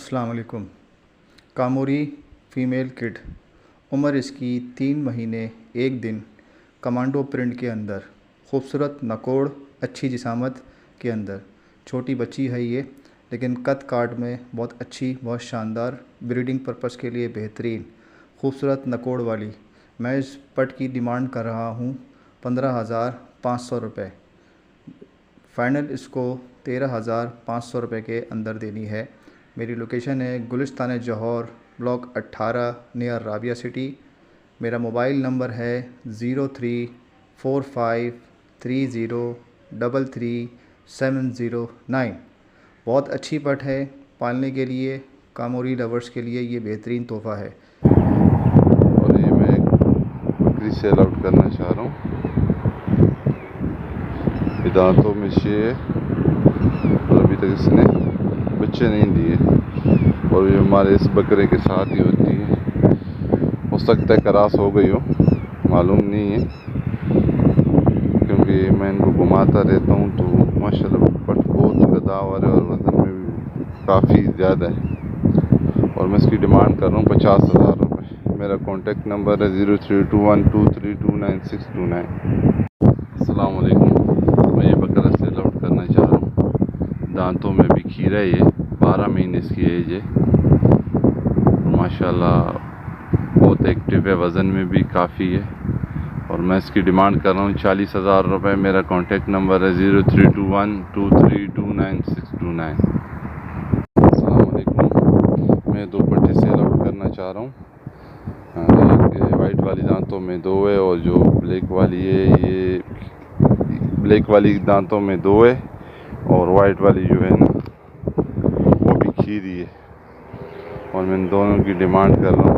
अस्सलाम वालेकुम। कामोरी female kid, उम्र इसकी 3 महीने 1 दिन, कमांडो प्रिंट के अंदर, खूबसूरत नकोड़, अच्छी जिसामत के अंदर छोटी बच्ची है ये, लेकिन कद काट में बहुत अच्छी, बहुत शानदार, ब्रीडिंग पर्पस के लिए बेहतरीन, खूबसूरत नकोड़ वाली। मैं इस पट की डिमांड कर रहा हूँ 15,500 रुपये। फ़ाइनल इसको 13,500 रुपये के अंदर देनी है। मेरी लोकेशन है गुलिस्तान जौहर, ब्लॉक 18, नियर राबिया सिटी। मेरा मोबाइल नंबर है 034530333709। बहुत अच्छी पट है पालने के लिए, कामोरी लवर्स के लिए ये बेहतरीन तोहफ़ा है। और ये मैं एक बकरी सेल आउट करना चाह रहा हूँ। दांतों में शे है और अभी तक इसने बच्चे नहीं दिए, और ये हमारे इस बकरे के साथ ही होती है। हो सकता है क्रॉस हो गई हो, मालूम नहीं है, क्योंकि मैं इनको घुमाता रहता हूँ तो माशाल्लाह पट बहुत कदावर है और वजन में भी काफ़ी ज़्यादा है। और मैं इसकी डिमांड कर रहा हूँ 50,000 रुपये। मेरा कॉन्टेक्ट नंबर है 0321232969। अस्सलाम वालेकुम। मैं ये बकरा सेल आउट करना चाह रहा हूँ। दांतों में भी खीरा है, 12 महीने इसकी एज है। माशाल्लाह बहुत एक्टिव है, वज़न में भी काफ़ी है, और मैं इसकी डिमांड कर रहा हूँ 40,000 रुपये। मेरा कॉन्टेक्ट नंबर है 0321232969। अस्सलाम वालेकुम। मैं 2 पट्टे सेल आउट करना चाह रहा हूँ। एक वाइट वाली दांतों में 2 है, और जो ब्लैक वाली है, ये ब्लैक वाली दांतों में 2 है, और वाइट वाली जो है ना वो भी खीरी है। और मैं इन दोनों की डिमांड कर रहा हूँ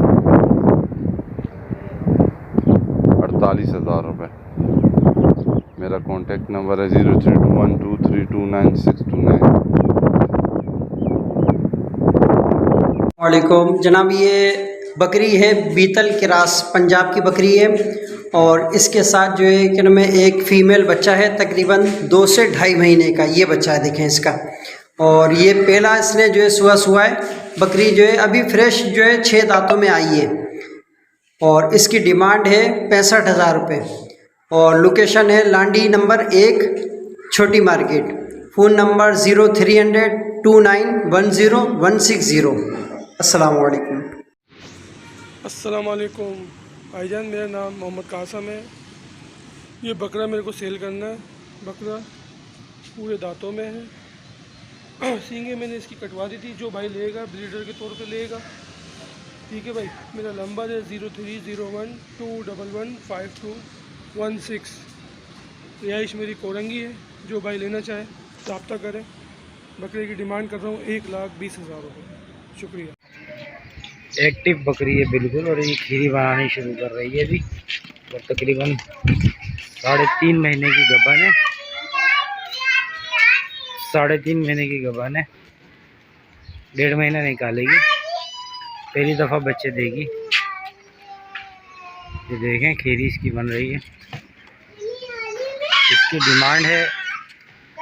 48,000 रुपये। मेरा कॉन्टेक्ट नंबर है 0321232969। वालेकुम जनाब, ये बकरी है बीतल क्रास, पंजाब की बकरी है, और इसके साथ जो है कि मैं एक फ़ीमेल बच्चा है तकरीबन 2 से 2.5 महीने का ये बच्चा है, देखें इसका। और ये पहला इसने जो है सुआ है। बकरी जो है अभी फ्रेश जो है 6 दांतों में आई है, और इसकी डिमांड है 65,000 रुपये। और लोकेशन है लांडी नंबर 1, छोटी मार्केट। Phone number 030029101060। अस्सलाम वालेकुम। अस्सलाम वालेकुम भाईजान, मेरा नाम मोहम्मद कासम है। ये बकरा मेरे को सेल करना है। बकरा पूरे दांतों में है, सींगे मैंने इसकी कटवा दी थी। जो भाई लेगा ब्रीडर के तौर पे लेगा, ठीक है भाई। मेरा नंबर है 030121152116। रिहाइश मेरी कोरंगी है। जो भाई लेना चाहे रब्ता करें। बकरे की डिमांड कर रहा हूँ 1,20,000 रुपये। शुक्रिया। एक्टिव बकरी है बिल्कुल, और ये खीरी बनानी शुरू कर रही है अभी, और तकरीबन 3.5 महीने की गबन है। 3.5 महीने की गबन है, 1.5 महीना निकालेगी, पहली दफ़ा बच्चे देगी। ये देखें खीरी इसकी बन रही है। इसकी डिमांड है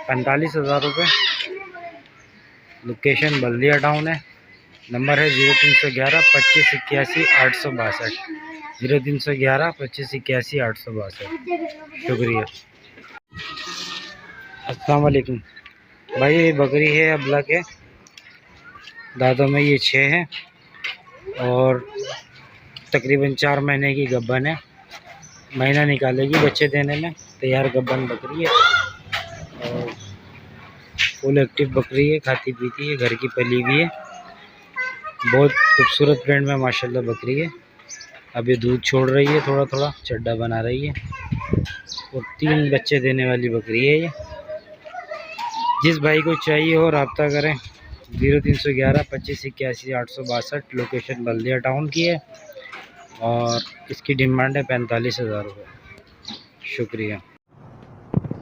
45,000 रुपये। लोकेशन बल्दिया टाउन है। नंबर है 0311 25 81 862, 0311 25 81 862। शुक्रिया। अस्सलाम वालेकुम भाई, ये बकरी है अबला के, दांतों में ये 6 है, और तकरीबन 4 महीने की गब्बन है। महीना निकालेगी बच्चे देने में, तैयार गब्बन बकरी है, और फुल एक्टिव बकरी है, खाती पीती है, घर की पली भी है। बहुत खूबसूरत ब्रांड में माशाल्लाह बकरी है। अभी दूध छोड़ रही है, थोड़ा थोड़ा चड्डा बना रही है, और 3 बच्चे देने वाली बकरी है ये। जिस भाई को चाहिए हो रब्ता करें। 0311 25 81 862। लोकेशन बल्दिया टाउन की है, और इसकी डिमांड है 45,000 रुपये। शुक्रिया।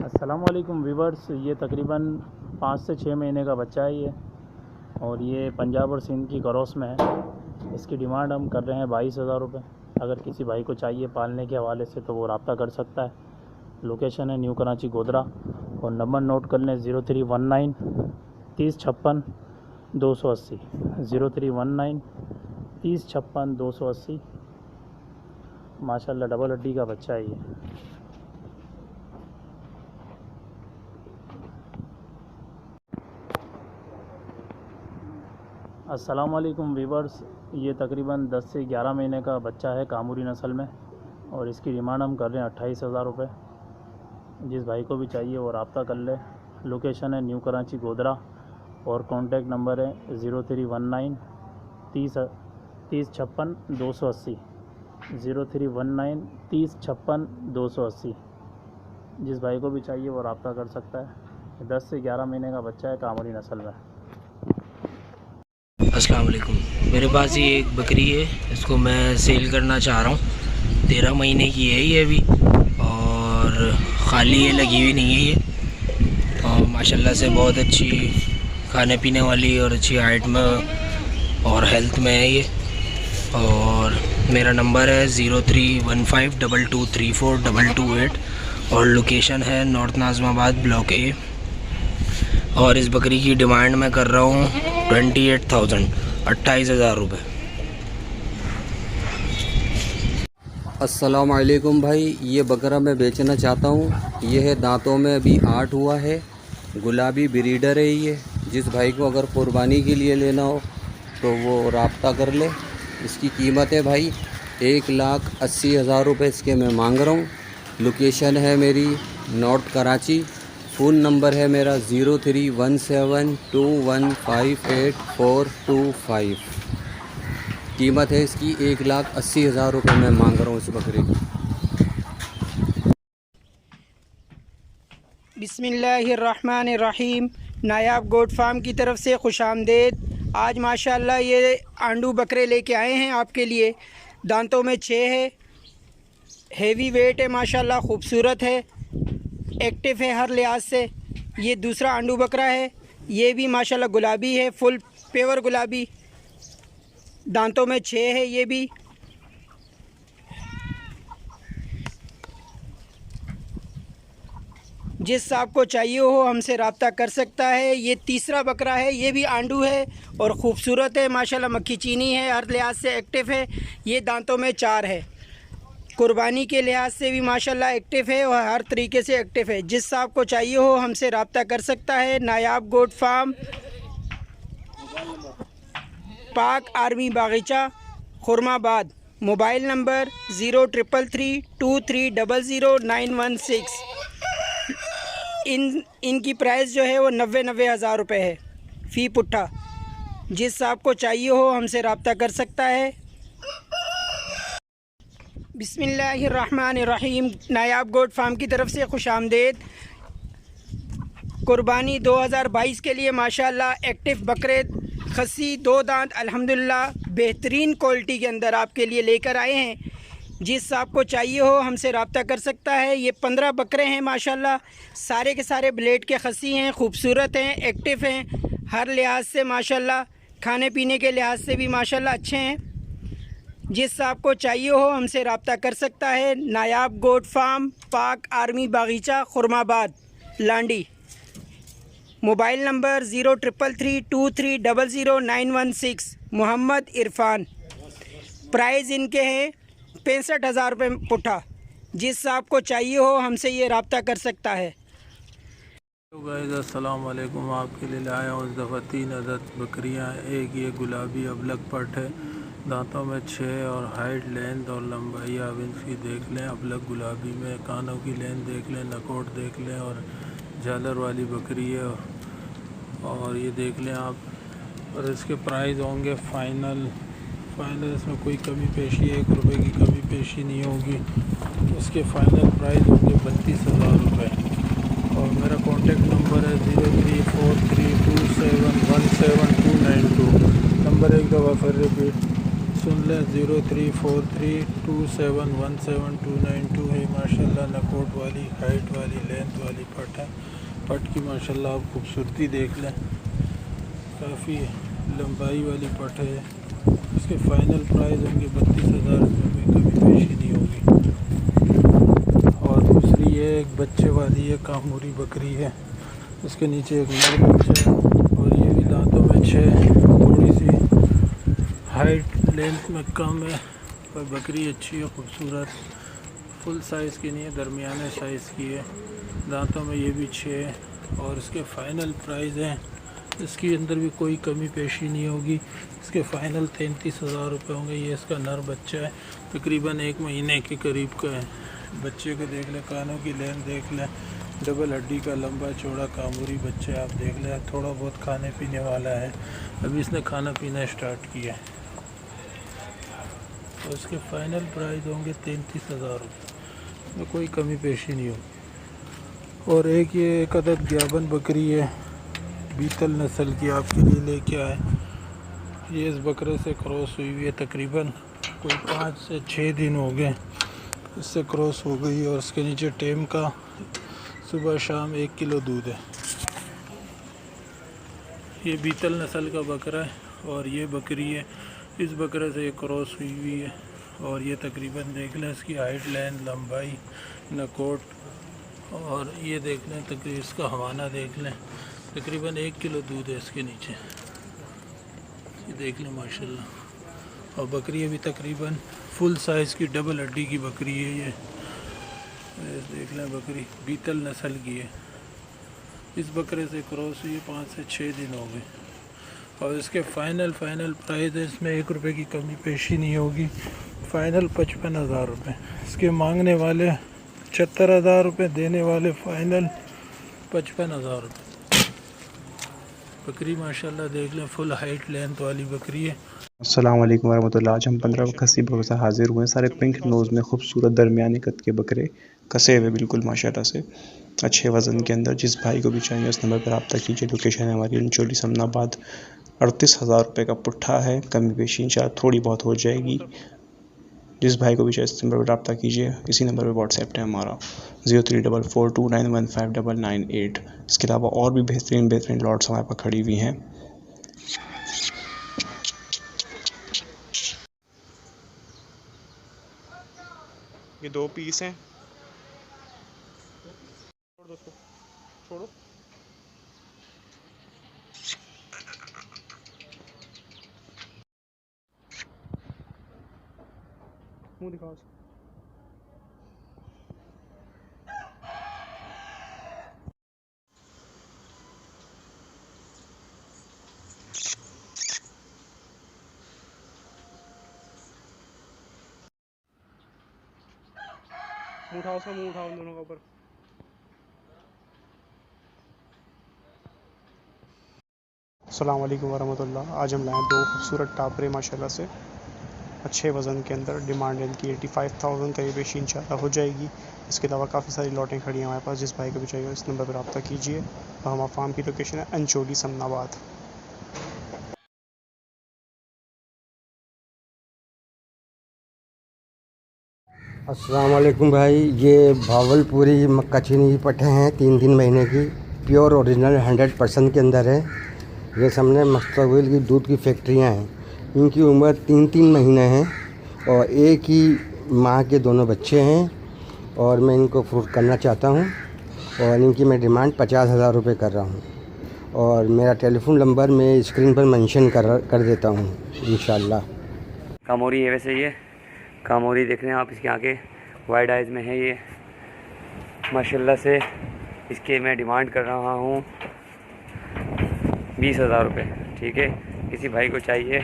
अस्सलाम वालेकुम वीवर्स, ये तकरीबन 5 से 6 महीने का बच्चा है ये, और ये पंजाब और सिंध की क्रॉस में है। इसकी डिमांड हम कर रहे हैं 22,000 रुपये। अगर किसी भाई को चाहिए पालने के हवाले से तो वो रब्ता कर सकता है। लोकेशन है न्यू कराची गोदरा, और नंबर नोट कर लें 0319 3056 280 0319 3056 280। माशाल्लाह डबल हड्डी का बच्चा है ये। अस्सलाम वालेकुम वीवर्स, ये तकरीबन 10 से 11 महीने का बच्चा है कामूरी नस्ल में, और इसकी डिमांड हम कर रहे हैं 28,000 रुपये। जिस भाई को भी चाहिए वो रब्ता कर ले। लोकेशन है न्यू कराची गोदरा, और कॉन्टैक्ट नंबर है 0319 3056 280 0319 3056 280। जिस भाई को भी चाहिए वो रब्ता कर सकता है। 10 से 11 महीने का बच्चा है कामूरी नस्ल में। अस्सलाम वालेकुम। मेरे पास ये एक बकरी है, इसको मैं सेल करना चाह रहा हूँ। 13 महीने की है ये अभी, और ख़ाली ये लगी हुई नहीं है ये, और माशाल्लाह से बहुत अच्छी खाने पीने वाली और अच्छी हाइट में और हेल्थ में है ये। और मेरा नंबर है 031522342228, और लोकेशन है नॉर्थ नाज़िमाबाद ब्लॉक ए। और इस बकरी की डिमांड मैं कर रहा हूँ 28,000 रुपये। अस्सलाम वालेकुम भाई, ये बकरा मैं बेचना चाहता हूँ। ये है दांतों में अभी 8 हुआ है, गुलाबी ब्रीडर है ये। जिस भाई को अगर कुर्बानी के लिए लेना हो तो वो रब्ता कर ले। इसकी कीमत है भाई 1,80,000 रुपये इसके मैं मांग रहा हूँ। लोकेशन है मेरी नॉर्थ कराची। फ़ोन नंबर है मेरा 03172158 कीमत है इसकी 1,80,000 रुपये मैं मांग रहा हूँ इस बकरे की। बिस्मिल्लाहिर्रहमानिर्रहीम। नायाब गोट फार्म की तरफ से खुश आमदेद। आज माशाल्लाह ये आंडू बकरे लेके आए हैं आपके लिए। दांतों में 6 है, हेवी वेट है, माशाल्लाह खूबसूरत है, एक्टिव है हर लिहाज से। ये दूसरा आंडू बकरा है, ये भी माशाल्लाह गुलाबी है, फुल पेवर गुलाबी। दांतों में 6 है ये भी। जिस आपको चाहिए हो हमसे रब्ता कर सकता है। ये तीसरा बकरा है, ये भी आंडू है और ख़ूबसूरत है माशाल्लाह, मक्खी चीनी है, हर लिहाज से एक्टिव है। ये दांतों में 4 है, कुर्बानी के लिहाज से भी माशाल्लाह एक्टिव है और हर तरीके से एक्टिव है। जिस आपको चाहिए हो हमसे रब्ता कर सकता है। नायाब गोट फार्म, पाक आर्मी बागीचा, खुरमाबाद। Mobile number 033323000916। इनकी प्राइस जो है वो 90 हज़ार रुपये है फ़ी पुट्ठा। जिस आपको चाहिए हो हमसे रब्ता कर सकता है। बिस्मिल्लाहिर्रहमानिर्रहीम। नायाब गोट फार्म की तरफ से खुश आमदेद। कुर्बानी 2022 के लिए माशाल्लाह एक्टिव बकरे खस्सी 2 दांत अल्हम्दुलिल्लाह बेहतरीन क्वालिटी के अंदर आपके लिए लेकर आए हैं। जिस आपको चाहिए हो हमसे रब्ता कर सकता है। ये 15 बकरे हैं माशाल्लाह, सारे के सारे ब्लेड के खस्सी हैं, खूबसूरत हैं, एक्टिव हैं, हर लिहाज से माशाल्लाह, खाने पीने के लिहाज से भी माशाल्लाह अच्छे हैं। जिस आपको चाहिए हो हमसे रब्ता कर सकता है। नायाब गोट फार्म, पाक आर्मी बागीचा, Khurmabad, Landi. Mobile number 033323000916। Mohammad Irfan. Price इनके हैं 65,000 रुपये पुट्ठा। जिस आपको चाहिए हो हमसे ये रब्ता कर सकता है। तो गाइस अस्सलाम वालेकुम, आपके लिए लाया हूँ इस दफ़ा 3 अदद बकरियाँ। एक ये गुलाबी अबलग पट है, दांतों में 6 और हाइट, लेंथ और लंबाई आप इनकी देख लें। अबलग गुलाबी में कानों की लेंथ देख लें, नकोट देख लें, और झालर वाली बकरी है। और ये देख लें आप। और इसके प्राइस होंगे फाइनल इसमें कोई कमी पेशी, 1 रुपये की कमी पेशी नहीं होगी। इसके फ़ाइनल प्राइस होंगे 32,000 रुपये। और मेरा कॉन्टेक्ट नंबर है 034327172292। नंबर एक दफ़ा फिर रिपीट सुन लें, 034327172292 है। माशाल्लाह नकोट वाली, हाइट वाली, लेंथ वाली पट है। पट की माशाल्लाह आप खूबसूरती देख लें, काफ़ी लंबाई वाली पट है। इसके फ़ाइनल प्राइस होंगे 32,000 रुपये में, कभी पेशी नहीं होगी। और दूसरी ये एक बच्चे वाली है, कामूरी बकरी है, इसके नीचे एक नर बच्चा है, और ये भी दांतों में अच्छे, थोड़ी सी हाइट लेंथ में कम है, पर बकरी अच्छी है, खूबसूरत, फुल साइज़ की नहीं है, दरमियाने साइज़ की है। दांतों में ये भी 6 है और इसके फ़ाइनल प्राइस हैं, इसके अंदर भी कोई कमी पेशी नहीं होगी। इसके फ़ाइनल 33,000 रुपये होंगे। ये इसका नर बच्चा है, तकरीबन 1 महीने के करीब का है। बच्चे को देख लें, कानों की लेंथ देख लें, डबल हड्डी का लंबा चौड़ा कामूरी बच्चा है। आप देख लें, थोड़ा बहुत खाने पीने वाला है, अभी इसने खाना पीना स्टार्ट किया है। और इसके फ़ाइनल प्राइस होंगे 33,000 रुपये में कोई कमी पेशी नहीं होगी। और एक अदद ग्याबन बकरी है, बीतल नस्ल की, आपके लिए लेके आए। ये इस बकरे से क्रॉस हुई हुई है, तकरीबन कोई 5 से 6 दिन हो गए इससे क्रॉस हो गई। और इसके नीचे टेम का सुबह शाम 1 किलो दूध है। ये बीतल नस्ल का बकरा है और ये बकरी है, इस बकरे से ये क्रॉस हुई हुई है। और ये तकरीबन देख लें इसकी हाइट, लेंथ, लंबाई, नकोट, और ये देख लें तकरीबन इसका हवाना देख लें, तकरीबन 1 किलो दूध है इसके नीचे। ये देख लें माशाल्लाह। और बकरी अभी तकरीबन फुल साइज़ की डबल हड्डी की बकरी है। ये देख लें, बकरी बीतल नस्ल की है। इस बकरे से क्रॉस हुई 5 से 6 दिन हो गए। और इसके फ़ाइनल प्राइस है, इसमें 1 रुपये की कमी पेशी नहीं होगी। फ़ाइनल 55,000 रुपये। इसके मांगने वाले 75,000 रुपये, देने वाले फ़ाइनल 55,000 रुपये। बकरी माशाल्लाह देख लें, फुल हाइट लेंथ वाली बकरी है। अस्सलाम वालेकुम वरहमतुल्लाह। आज हम 15 खस्सी बकरों से हाजिर हुए हैं। सारे पिंक नोज़ में खूबसूरत दरमियानी कद के बकरे, कसे हुए बिल्कुल माशाल्लाह से, अच्छे वज़न के अंदर। जिस भाई को भी चाहिए उस नंबर पर रब्ता कीजिए। लोकेशन है हमारी अंचोली समनाबाद। 38,000 रुपये का पुट्ठा है, कमी पेशी इंशाल्लाह थोड़ी बहुत हो जाएगी। जिस भाई को भी चाहिए इस नंबर पर रब्ता कीजिए। इसी नंबर पर व्हाट्सएप है हमारा 0344291598। इसके अलावा और भी बेहतरीन लॉट्स हमारे पास खड़ी हुई हैं। ये 2 पीस हैं, छोड़ो। मुंह दिखाओ। मुंह उठाओ, उसका मुंह उठाओ, दोनों का ऊपर। अस्सलाम वालेकुम वरहमतुल्लाह। आज हम लाए 2 खूबसूरत टापरे माशाल्लाह से, अच्छे वज़न के अंदर। डिमांड इनकी 85,000 करीब पेशी इंशाल्लाह हो जाएगी। इसके अलावा काफ़ी सारी लॉटें खड़ी हैं हमारे पास। जिस भाई को भी चाहिए इस नंबर पर रब्ता कीजिए। और हमारा फार्म की लोकेशन है अंचोली समनाबाद। अस्सलाम वालेकुम भाई। ये भावलपुरी कचनी पट्टे हैं, 3 महीने की, प्योर ओरिजिनल 100% के अंदर है। ये सामने मुस्तक़बिल की दूध की फैक्ट्रियां हैं। इनकी उम्र 3 महीने है और एक ही माँ के दोनों बच्चे हैं। और मैं इनको फ्रूट करना चाहता हूँ और इनकी मैं डिमांड 50,000 रुपये कर रहा हूँ। और मेरा टेलीफोन नंबर मैं स्क्रीन पर मेंशन कर देता हूँ इंशाल्लाह। कामोरी है, वैसे ये कामोरी देख रहे हैं आप, इसकी आंखें वाइड आइज़ में है। ये माशाल्लाह से इसके मैं डिमांड कर रहा हूँ 20,000 रुपये। ठीक है, किसी भाई को चाहिए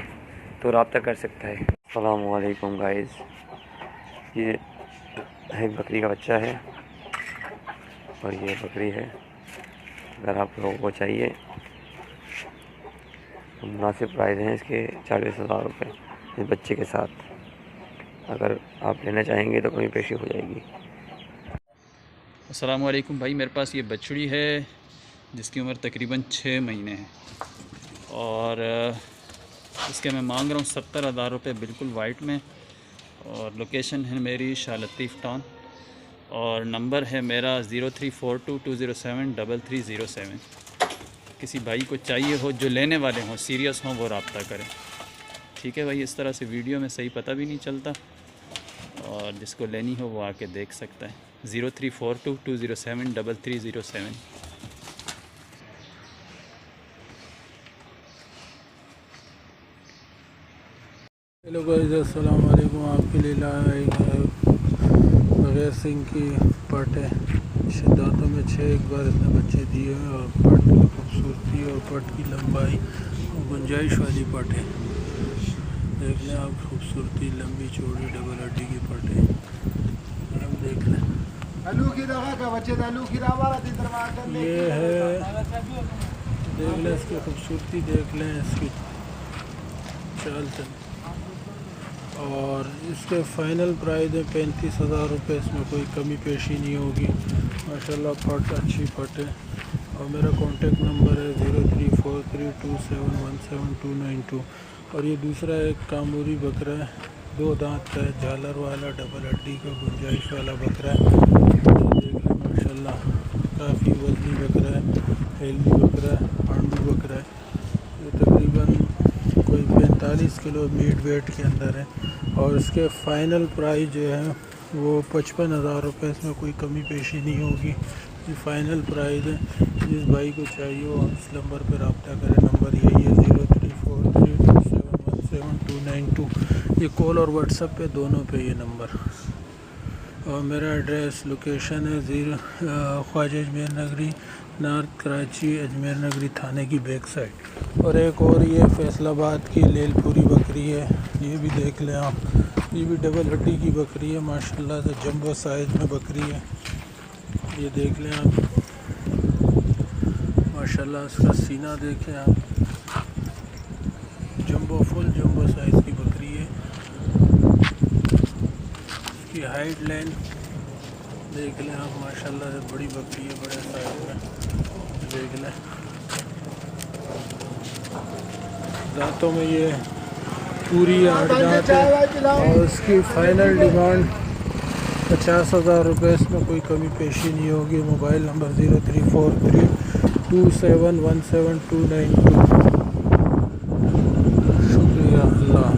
तो रब्ता कर सकता है। अस्सलाम वालेकुम गाइस। ये एक बकरी का बच्चा है और ये बकरी है। अगर आप लोगों को चाहिए तो मुनासिब प्राइस हैं इसके 40,000 रुपये इस बच्चे के साथ। अगर आप लेना चाहेंगे तो कमी पेशी हो जाएगी। अस्सलाम वालेकुम भाई, मेरे पास ये बछड़ी है जिसकी उम्र तकरीबन 6 महीने है और इसके मैं मांग रहा हूँ 70,000 रुपये बिल्कुल वाइट में। और लोकेशन है मेरी शाह लतीफ़ टाउन और नंबर है मेरा 0342207337। किसी भाई को चाहिए हो, जो लेने वाले हों, सीरियस हों, वो रब्ता करें। ठीक है भाई, इस तरह से वीडियो में सही पता भी नहीं चलता और जिसको लेनी हो वो आके देख सकता है। 0342207337। हेलो गाइस, अस्सलाम वालेकुम। आपके लिए लाया बगैर सिंह की पट है। दांतों में 6 एक बार इसने बच्चे दिए हैं और पट की खूबसूरती और पट की लंबाई और गुंजाइश वाली पट है। देख लें आप, खूबसूरती, लंबी चौड़ी डबल हड्डी की पट है। आप देख लें, ये है, देख लें इसकी खूबसूरती, देख लें इसकी चाल चल। और इसके फ़ाइनल प्राइस है 35,000 रुपये। इसमें कोई कमी पेशी नहीं होगी। माशाल्लाह फट अच्छी फट है। और मेरा कॉन्टेक्ट नंबर है 034327179292। और ये दूसरा एक कामूरी बकरा है, 2 दांत का है, झालर वाला, डबल हड्डी का, गुंजाइश वाला बकरा है। देख लें माशाल्लाह, काफ़ी वजनी बकरा है, हेल्दी बकरा है, पांडू बकरा है। ये तकरीबन कोई 45 किलो मीट वेट के अंदर है। और इसके फ़ाइनल प्राइस जो है वो 55,000 रुपये। इसमें कोई कमी पेशी नहीं होगी। ये फ़ाइनल प्राइस है। जिस भाई को चाहिए वो इस नंबर पर रब्ता करें। नंबर यही है 034327179292। ये कॉल और व्हाट्सएप पे दोनों पे ये नंबर। और मेरा एड्रेस लोकेशन है ख्वाजा अजमेर नगरी, नॉर्थ कराची, अजमेर नगरी थाने की बैक साइड। और एक और ये फैसलाबाद की लेलपुरी बकरी है, ये भी देख लें आप। ये भी डबल हड्डी की बकरी है, माशाल्लाह से जंबो साइज़ में बकरी है। ये देख लें आप, माशाल्लाह इसका सीना देखें आप, जंबो, फुल जंबो साइज़ की बकरी है। इसकी हाइट लेंथ देख लें आप, माशाल्लाह से बड़ी बकरी है, बड़े साइज़ में। देख लें दांतों में ये पूरी 8 दांत है। और इसकी फ़ाइनल डिमांड 50,000 रुपये। इसमें कोई कमी पेशी नहीं होगी। Mobile number 034327179292। शुक्रिया, अल्लाह।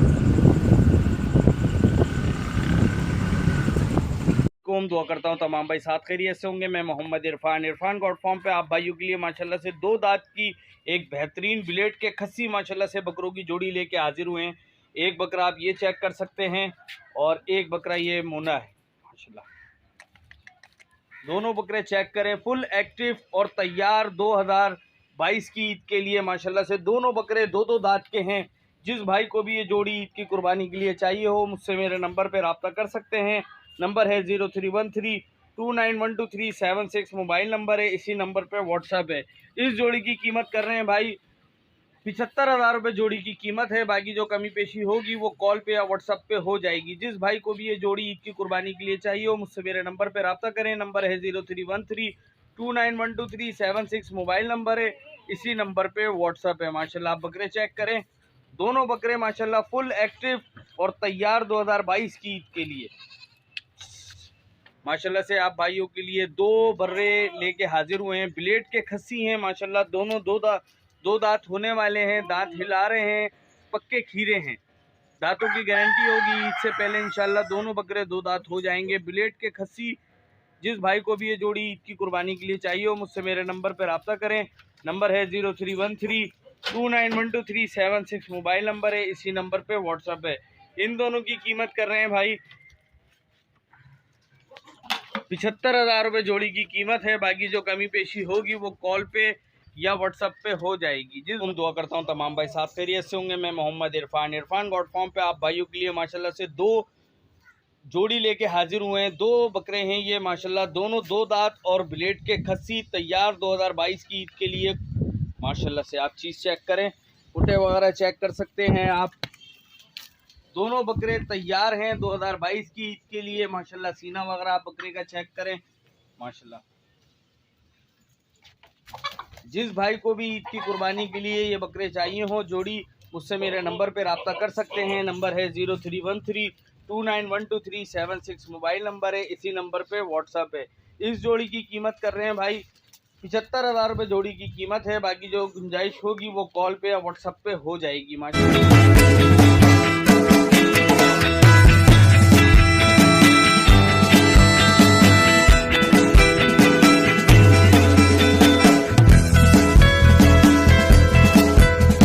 दुआ करता हूँ तमाम भाई साथ खैरियत से होंगे। मैं मोहम्मद इरफान गॉड फॉर्म पे आप भाइयों के लिए माशाल्लाह से 2 दांत की एक बेहतरीन ब्लेड के खस्सी माशाल्लाह से बकरों की जोड़ी लेके हाजिर हुए हैं। एक बकरा आप ये चेक कर सकते हैं और एक बकरा ये मोना है माशाल्लाह। दोनों बकरे चेक करें, फुल एक्टिव और तैयार 2022 की ईद के लिए माशाल्लाह से। दोनों बकरे 2-2 दांत के हैं। जिस भाई को भी ये जोड़ी ईद की कुर्बानी के लिए चाहिए हो, मुझसे मेरे नंबर पर रब्ता कर सकते हैं। नंबर है 0313291237 मोबाइल नंबर है। इसी नंबर पे व्हाट्सएप है। इस जोड़ी की कीमत कर रहे हैं भाई 75,000 रुपये जोड़ी की कीमत है। बाकी जो कमी पेशी होगी वो कॉल पे या व्हाट्सएप पे हो जाएगी। जिस भाई को भी ये जोड़ी ईद की कुर्बानी के लिए चाहिए हो, मुझसे मेरे नंबर पे रब्ता करें। नंबर है 0313291237 मोबाइल नंबर है। इसी नंबर पे व्हाट्सएप है। माशाल्लाह आप बकरे चेक करें, दोनों बकरे माशाल्लाह फुल एक्टिव और तैयार 2022 की ईद के लिए माशाल्लाह से। आप भाइयों के लिए 2 बर्रे लेके हाजिर हुए हैं। ब्लेड के खस्सी हैं माशाल्लाह। दोनों 2 दांत होने वाले हैं। दांत हिला रहे हैं, पक्के खीरे हैं। दांतों की गारंटी होगी। ईद से पहले इंशाल्लाह दोनों बकरे 2 दांत हो जाएंगे। ब्लेड के खस्सी जिस भाई को भी ये जोड़ी ईद की कुर्बानी के लिए चाहिए हो, मुझसे मेरे नंबर पर रब्ता करें। नंबर है 0313291237 मोबाइल नंबर है। इसी नंबर पर व्हाट्सएप है। इन दोनों की कीमत कर रहे हैं भाई 75,000 रुपये जोड़ी की कीमत है। बाकी जो कमी पेशी होगी वो कॉल पे या व्हाट्सएप पे हो जाएगी। जिस दुआ करता हूँ तमाम भाई साथ खैरियत से होंगे। मैं मोहम्मद इरफान गॉड फॉर्म पे आप भाइयों के लिए माशाल्लाह से 2 जोड़ी लेके हाजिर हुए हैं। 2 बकरे हैं ये माशाल्लाह। दोनों 2 दांत और ब्लेड के खस्सी तैयार 2022 की ईद के लिए माशाल्लाह से। आप चीज़ चेक करें, पुटे वगैरह चेक कर सकते हैं आप। दोनों बकरे तैयार हैं 2022 की ईद के लिए माशाल्लाह। सीना वगैरह आप बकरे का चेक करें माशाल्लाह। जिस भाई को भी ईद की कुर्बानी के लिए ये बकरे चाहिए हो जोड़ी, मुझसे मेरे नंबर पे रब्ता कर सकते हैं। नंबर है 0313291237 मोबाइल नंबर है। इसी नंबर पे व्हाट्सएप है। इस जोड़ी की कीमत कर रहे हैं भाई 75,000 रुपये जोड़ी की कीमत है। बाकी जो गुंजाइश होगी वो कॉल पे या व्हाट्सएप पे हो जाएगी माशाल्लाह।